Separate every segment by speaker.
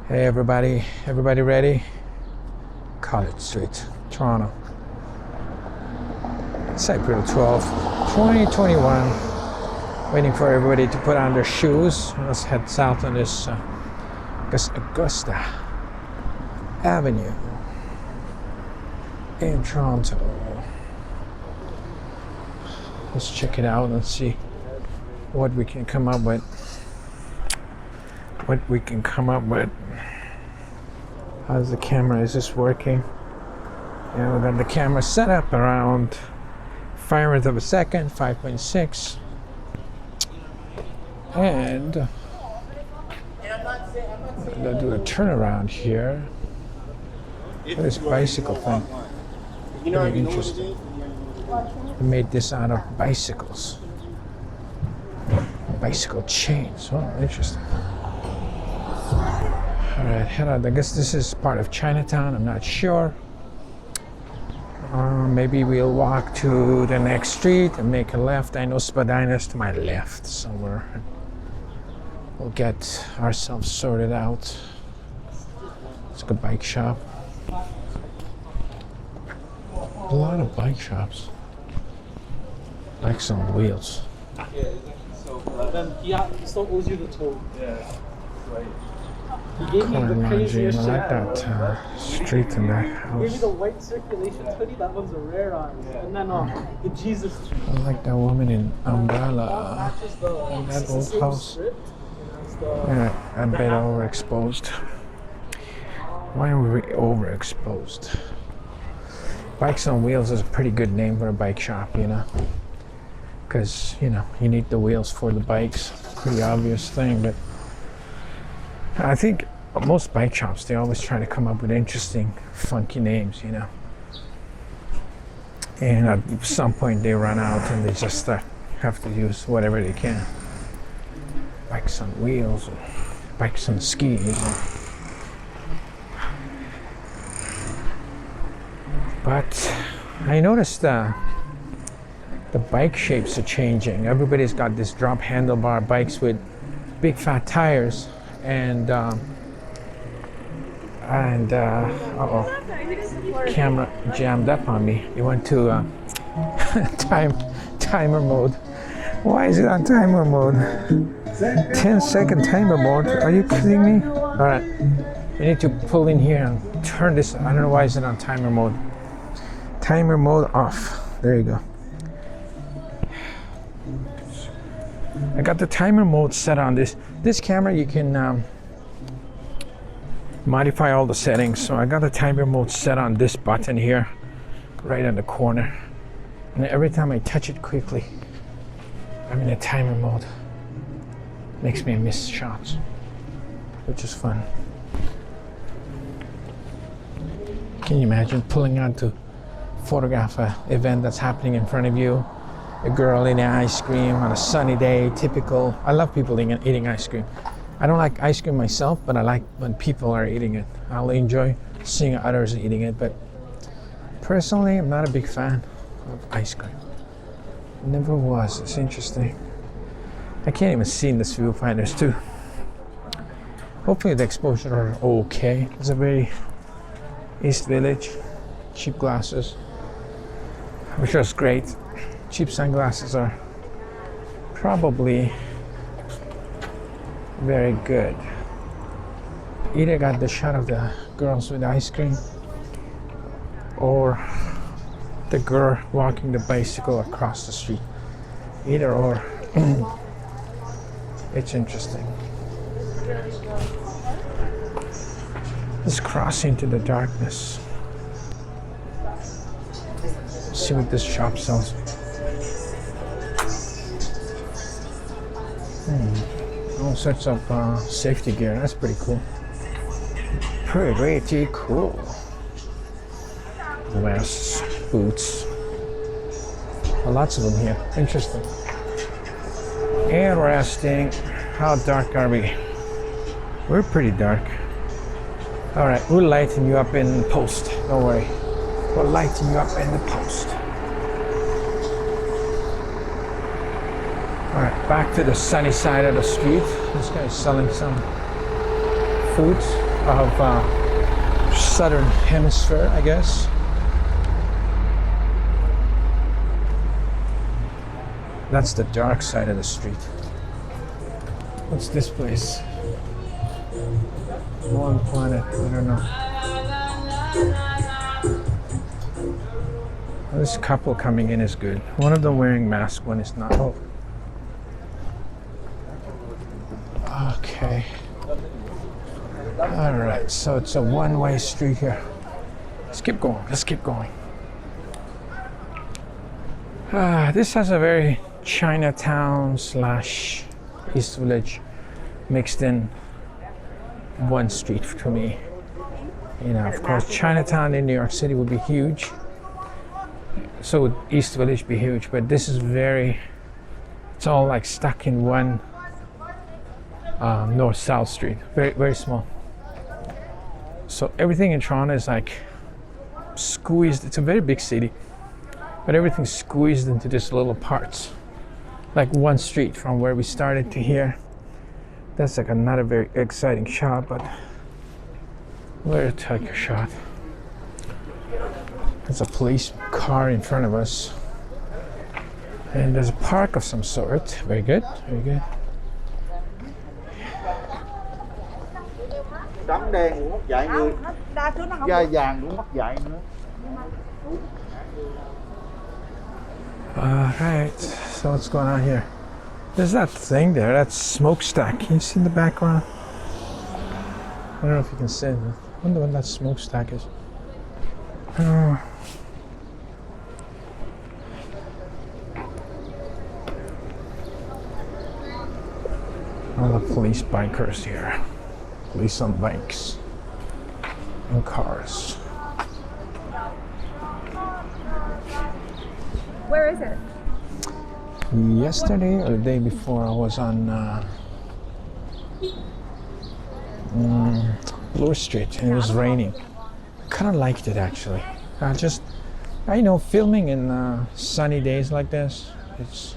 Speaker 1: Hey everybody ready? College Street, Toronto. It's April 12th, 2021. Waiting for everybody to put on their shoes. Let's head south on this Augusta Avenue in Toronto. Let's check it out and see what we can come up with. How's the camera? Is this working? Yeah, we got the camera set up around 5 minutes of a second, 5.6. And I'm gonna do a turnaround here. Look at this bicycle thing. Very interesting. They made this out of bicycles. Bicycle chains. Oh, interesting. Alright, head out. I guess this is part of Chinatown. I'm not sure. Maybe we'll walk to the next street and make a left. I know Spadina's to my left somewhere. We'll get ourselves sorted out. It's like a bike shop. A lot of bike shops. Bikes on wheels.
Speaker 2: Yeah, exactly. So then he still owes you the toll. Yeah, right. He gave me the craziest shit.
Speaker 1: I like that street in that
Speaker 2: He
Speaker 1: house.
Speaker 2: gave me the white circulation hoodie. That one's a rare on. Yeah. And then the Jesus tree.
Speaker 1: I like that woman in umbrella.
Speaker 2: And
Speaker 1: that old house. Yeah, I bet overexposed. Why are we overexposed? Bikes on Wheels is a pretty good name for a bike shop, you know? Because, you know, you need the wheels for the bikes. Pretty obvious thing, but I think most bike shops, they always try to come up with interesting, funky names, you know? And at some point they run out and they just have to use whatever they can. Bikes on wheels, or bikes on skis. But I noticed the bike shapes are changing. Everybody's got this drop handlebar bikes with big fat tires, and camera jammed up on me. It went to timer mode. Why is it on timer mode? 10-second timer mode. Are you kidding me? All right, we need to pull in here and turn this. I don't know why is it on timer mode. Timer mode off. There you go. I got the timer mode set on this. This camera, you can modify all the settings. So I got the timer mode set on this button here, right in the corner. And every time I touch it quickly, I'm in a timer mode. Makes me miss shots, which is fun. Can you imagine pulling out to photograph an event that's happening in front of you? A girl eating ice cream on a sunny day, typical. I love people eating ice cream. I don't like ice cream myself, but I like when people are eating it. I'll enjoy seeing others eating it, but personally, I'm not a big fan of ice cream. Never was. It's interesting. I can't even see in this viewfinders too. Hopefully the exposure are okay. It's a very East Village, cheap glasses, which was great. Cheap sunglasses are probably very good. Either got the shot of the girls with ice cream or the girl walking the bicycle across the street. Either or. It's interesting. Let's cross into the darkness. See what this shop sells. All sorts of safety gear. That's pretty cool. Pretty cool. Vests, boots. Lots of them here. Interesting. Interesting. How dark are we? We're pretty dark. All right, we'll lighten you up in post. Don't worry. We'll lighten you up in the post. All right, back to the sunny side of the street. This guy's selling some foods. of southern hemisphere, I guess. That's the dark side of the street. What's this place? One Planet, I don't know. This couple coming in is good. One of them wearing mask, one is not. Oh. Okay. All right, so it's a one-way street here. Let's keep going, let's keep going. This has a very Chinatown slash East Village mixed in one street to me. You know, of course, Chinatown in New York City would be huge. So would East Village be huge, but this is it's all like stuck in one north-south street. Very, very small. So everything in Toronto is like squeezed. It's a very big city, but everything's squeezed into these little parts. Like one street from where we started to here. That's like not a very exciting shot, but we'll take a shot. There's a police car in front of us. And there's a park of some sort. Very good, very good.
Speaker 3: Tấm đen cũng mất dạy người. Da vàng cũng mất dạy nữa.
Speaker 1: Alright, so what's going on here? There's that thing there, that smokestack. Can you see in the background? I don't know if you can see it. I wonder what that smokestack is. All the police bikers here. Police on bikes and cars.
Speaker 4: Where is it?
Speaker 1: Yesterday or the day before, I was on Bloor Street and it was raining. I kind of liked it actually. I know filming in sunny days like this, it's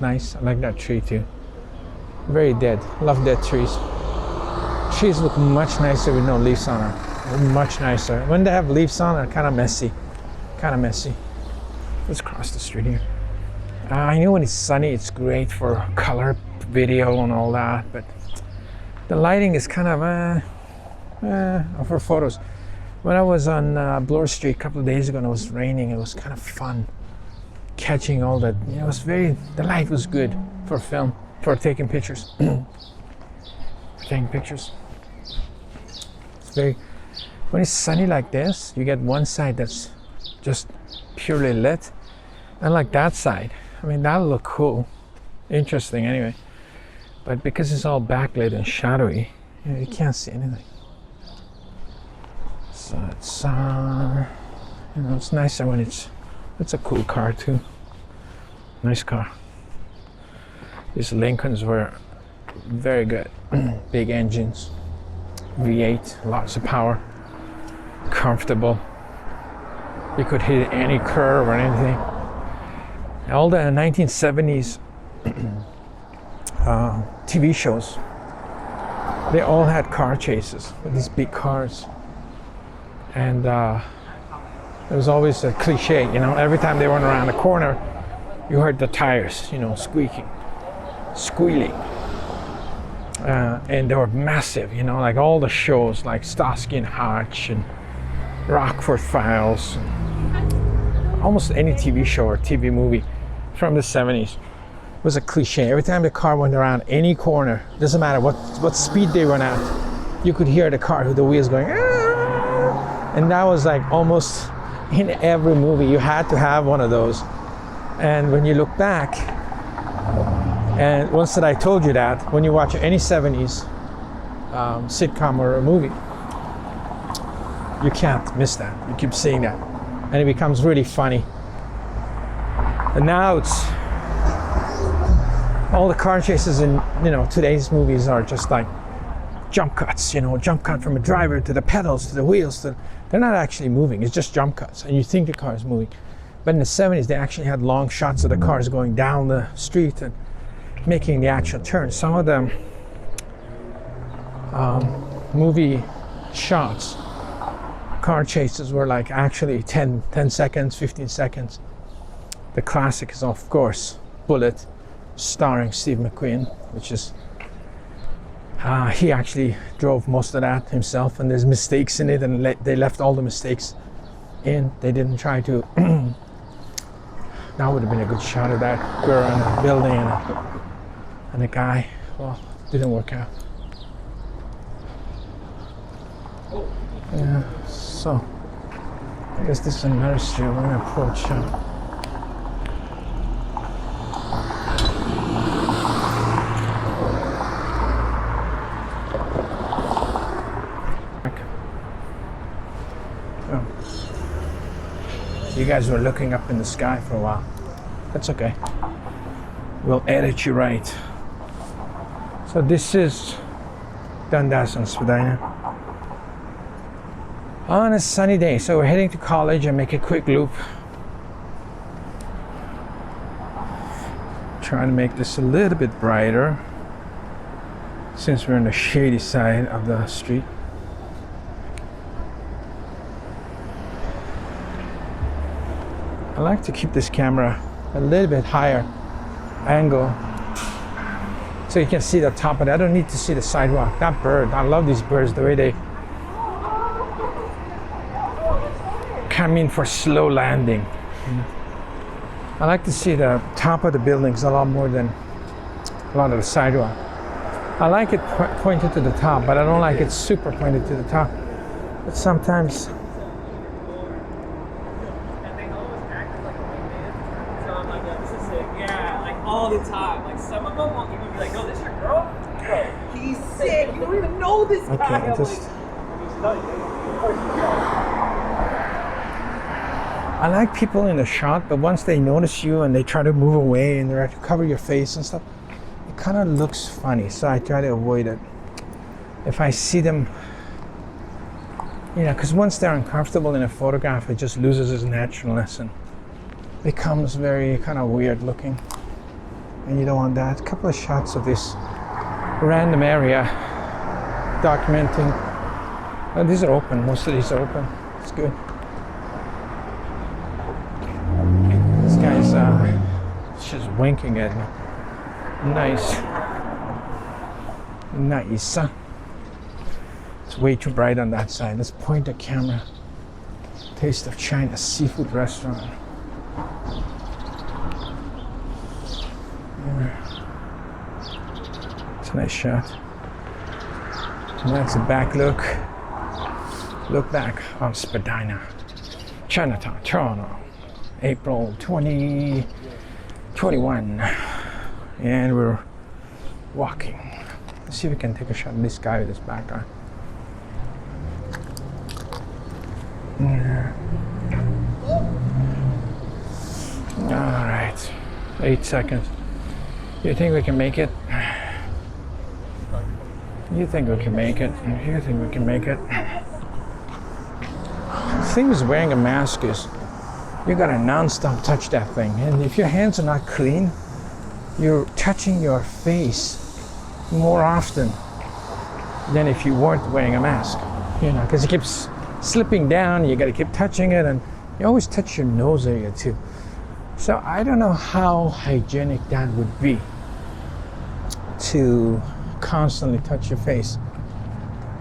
Speaker 1: nice. I like that tree too. Very dead. Love dead trees. Trees look much nicer with no leaves on them. Much nicer. When they have leaves on, they're kind of messy. Let's cross the street here. I know when it's sunny, it's great for color video and all that, but the lighting is kind of for photos. When I was on Bloor Street a couple of days ago and it was raining, it was kind of fun catching all that. You know, the light was good for film, for taking pictures. When it's sunny like this, you get one side that's just purely lit, and like that side, I mean, that'll look cool, interesting anyway, but because it's all backlit and shadowy, you can't see anything. So it's you know, it's nicer when it's a cool car too. Nice car. These Lincolns were very good. Big engines, V8, lots of power, comfortable. You could hit any curve or anything. All the 1970s TV shows, they all had car chases with these big cars. And there was always a cliche, you know, every time they went around the corner, you heard the tires, you know, squealing. And they were massive, you know, like all the shows like Starsky and Hutch and Rockford Files. Almost any TV show or TV movie from the 70s was a cliche. Every time the car went around any corner, doesn't matter what speed they went at, you could hear the car with the wheels going, "Aah!" And that was like almost in every movie. You had to have one of those. And when you look back, and once that I told you that, when you watch any 70s sitcom or a movie, you can't miss that. You keep seeing that. And it becomes really funny. And now it's all the car chases in, you know, today's movies are just like jump cuts, you know, jump cut from a driver to the pedals to the wheels. They're not actually moving, it's just jump cuts. And you think the car is moving. But in the 70s, they actually had long shots of the cars going down the street and making the actual turn. Some of the movie shots. Car chases were like actually 10 seconds, 15 seconds. The classic is, of course, Bullet, starring Steve McQueen, which is he actually drove most of that himself, and there's mistakes in it, and they left all the mistakes in. They didn't try to that would have been a good shot of that girl in a building and a guy. Well, didn't work out. Yeah, so I guess this is another street. We're gonna approach You guys were looking up in the sky for a while. That's okay. We'll edit you right. So this is Dundas and Spadina. On a sunny day. So we're heading to college and make a quick loop. Trying to make this a little bit brighter since we're on the shady side of the street. I like to keep this camera a little bit higher angle so you can see the top of it. I don't need to see the sidewalk. That bird, I love these birds, the way they come in for slow landing. I like to see the top of the buildings a lot more than a lot of the sidewalk. I like it pointed to the top, but I don't like it super pointed to the top. But sometimes
Speaker 4: all the time. Like some of them won't even be like, "No, this your girl? Bro, he's sick. You don't even know this guy."
Speaker 1: okay,
Speaker 4: I'm
Speaker 1: just
Speaker 4: like,
Speaker 1: I like people in the shot, but once they notice you and they try to move away and they try to cover your face and stuff, it kind of looks funny. So I try to avoid it. If I see them, you know, because once they're uncomfortable in a photograph, it just loses its naturalness and becomes very kind of weird looking. And you don't want that. A couple of shots of this random area documenting. Oh, these are open. Most of these are open. It's good. This guy's just winking at me. Nice. Nice. It's way too bright on that side. Let's point the camera. Taste of China seafood restaurant. It's a nice shot. And that's a back look. Look back on Spadina, Chinatown, Toronto, April 2021. And we're walking. Let's see if we can take a shot of this guy with his back on. All right, 8 seconds. You think we can make it? You think we can make it? You think we can make it? The thing with wearing a mask is you gotta non-stop touch that thing, and if your hands are not clean, you're touching your face more often than if you weren't wearing a mask. You know, because it keeps slipping down. You gotta keep touching it, and you always touch your nose area too. So I don't know how hygienic that would be to constantly touch your face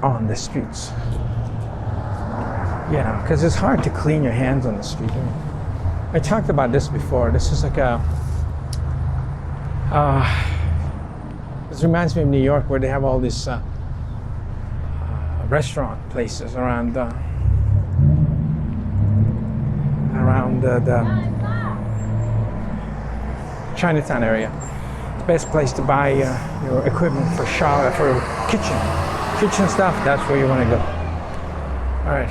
Speaker 1: on the streets. You know, because it's hard to clean your hands on the street. I talked about this before. This is like a this reminds me of New York, where they have all these restaurant places around the Chinatown area. Best place to buy your equipment for shower, for kitchen stuff. That's where you want to go. All right.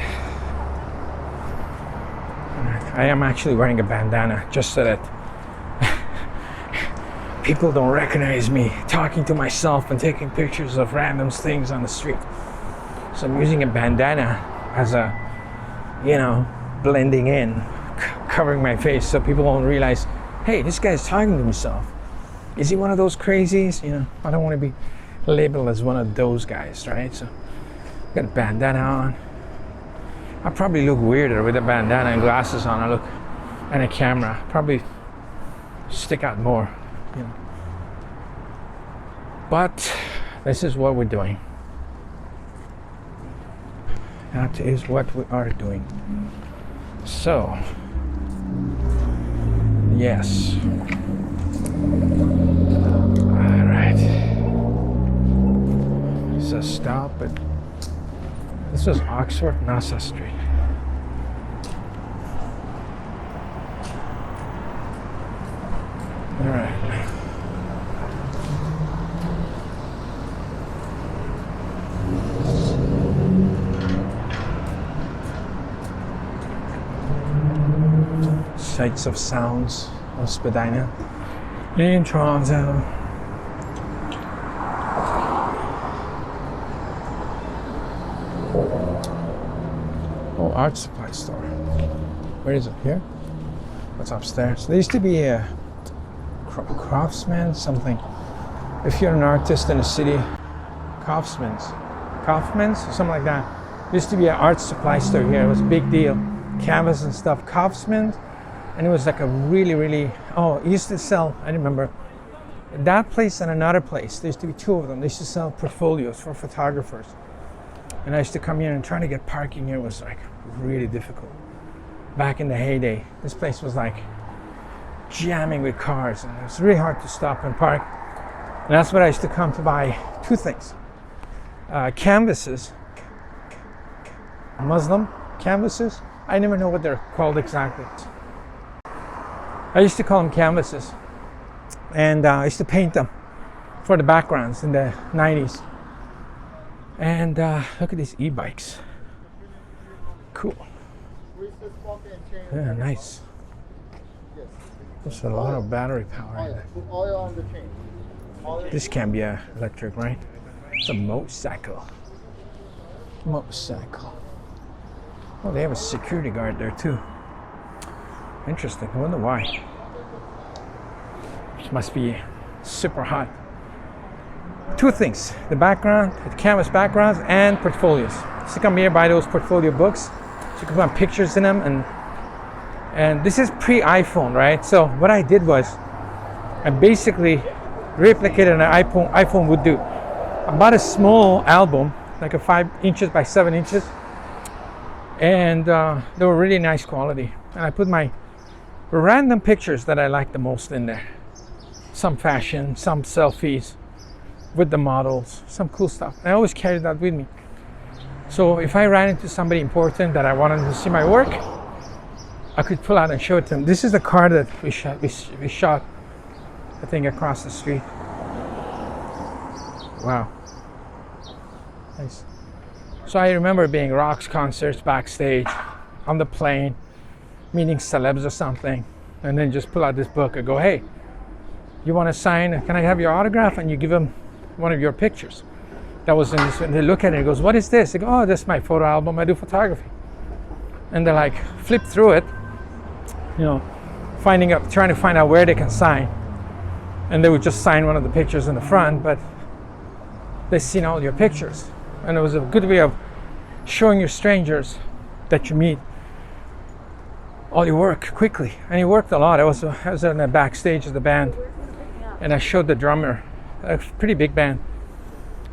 Speaker 1: I am actually wearing a bandana just so that people don't recognize me talking to myself and taking pictures of random things on the street. So I'm using a bandana as a, you know, blending in, covering my face so people won't realize, hey, this guy's talking to himself. Is he one of those crazies? You know, I don't want to be labeled as one of those guys, right? So Got a bandana on. I probably look weirder with a bandana and glasses on. I look, and a camera. Probably stick out more, you know. But this is what we're doing. That is what we are doing. So, yes. All right. So stop it. This is Oxford, Nassau Street. All right. Sights of sounds of Spadina in Toronto. Oh, art supply store. Where is it? Here? What's upstairs? There used to be a craftsman something. If you're an artist in a city, Kaufman's, something like that. There used to be an art supply store here. It was a big deal. Canvas and stuff. Kaufman's. And it was like a really, oh, it used to sell, I remember, that place and another place. There used to be two of them. They used to sell portfolios for photographers. And I used to come here and try to get parking here was like really difficult. Back in the heyday, this place was like jamming with cars and it was really hard to stop and park. And that's what I used to come to buy, two things. Canvases, Muslim canvases. I never know what they're called exactly. I used to call them canvases, and I used to paint them for the backgrounds in the 90s. And look at these e-bikes. Cool. Yeah, nice. There's a lot of battery power in there.
Speaker 3: Oil on the chain.
Speaker 1: This can be electric, right? It's a motorcycle. Motorcycle. Oh, they have a security guard there too. Interesting. I wonder why. It must be super hot. Two things: the background, the canvas backgrounds, and portfolios. So come here, buy those portfolio books. So you can put pictures in them, and this is pre-iPhone, right? So what I did was, I basically replicated an iPhone would do. I bought a small album, like a 5 inches by 7 inches, and they were really nice quality. And I put my random pictures that I like the most in there. Some fashion, some selfies with the models, some cool stuff. I always carry that with me. So if I ran into somebody important that I wanted to see my work, I could pull out and show it to them. This is the car that we shot, I think, across the street. Wow. Nice. So I remember being rocks concerts backstage, on the plane, meeting celebs or something, and then just pull out this book and go, hey, you want to sign? Can I have your autograph? And you give them one of your pictures. That was in this, and they look at it and goes, what is this? They go, oh, this is my photo album. I do photography. And they're like, flip through it, you know, trying to find out where they can sign. And they would just sign one of the pictures in the front, but they've seen all your pictures. And it was a good way of showing your strangers that you meet all your work quickly. And he worked a lot. I was in the backstage of the band, and I showed the drummer, a pretty big band,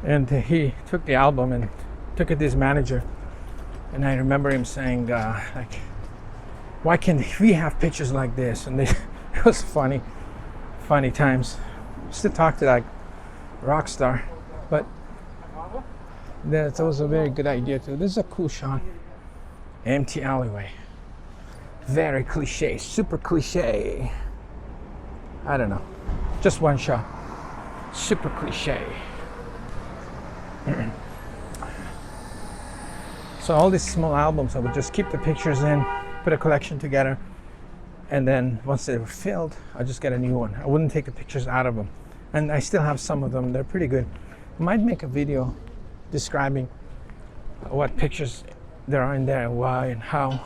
Speaker 1: and he took the album and took it to his manager. And I remember him saying, like, why can't we have pictures like this? And it was funny times. Still talk to that rock star, but that was a very good idea too. This is a cool shot. Empty alleyway. Very cliche, super cliche. I don't know. Just one shot. Super cliche. So all these small albums, I would just keep the pictures in, put a collection together, and then once they were filled, I'd just get a new one. I wouldn't take the pictures out of them. And I still have some of them. They're pretty good. I might make a video describing what pictures there are in there, and why and how.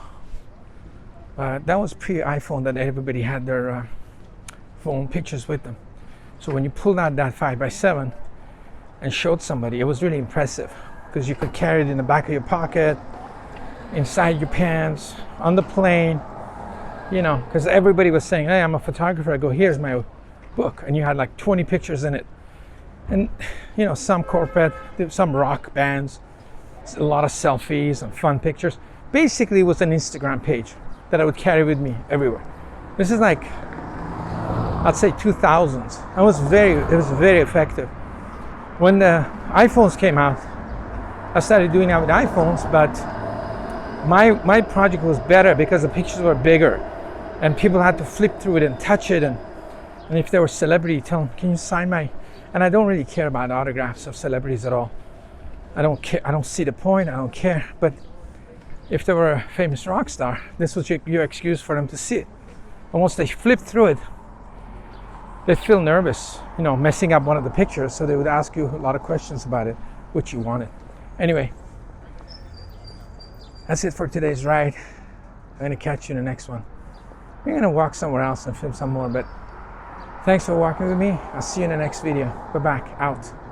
Speaker 1: That was pre-iPhone, that everybody had their phone pictures with them. So when you pulled out that 5x7 and showed somebody, it was really impressive. because you could carry it in the back of your pocket, inside your pants, on the plane, you know, because everybody was saying, hey, I'm a photographer. I go, here's my book. And you had like 20 pictures in it. And, you know, some corporate, some rock bands, a lot of selfies and fun pictures. Basically, it was an Instagram page that I would carry with me everywhere. This is like, I'd say 2000s. It was very effective. When the iPhones came out, I started doing that with iPhones, but my project was better because the pictures were bigger and people had to flip through it and touch it, and if they were celebrity, tell them, can you sign my, and I don't really care about autographs of celebrities at all. I don't care, I don't see the point, I don't care. But if they were a famous rock star, this was your excuse for them to see it. And once they flip through it, they feel nervous, you know, messing up one of the pictures, so they would ask you a lot of questions about it, which you wanted. Anyway, that's it for today's ride. I'm gonna catch you in the next one. I'm gonna walk somewhere else and film some more, but thanks for walking with me. I'll see you in the next video. Bye-bye, out.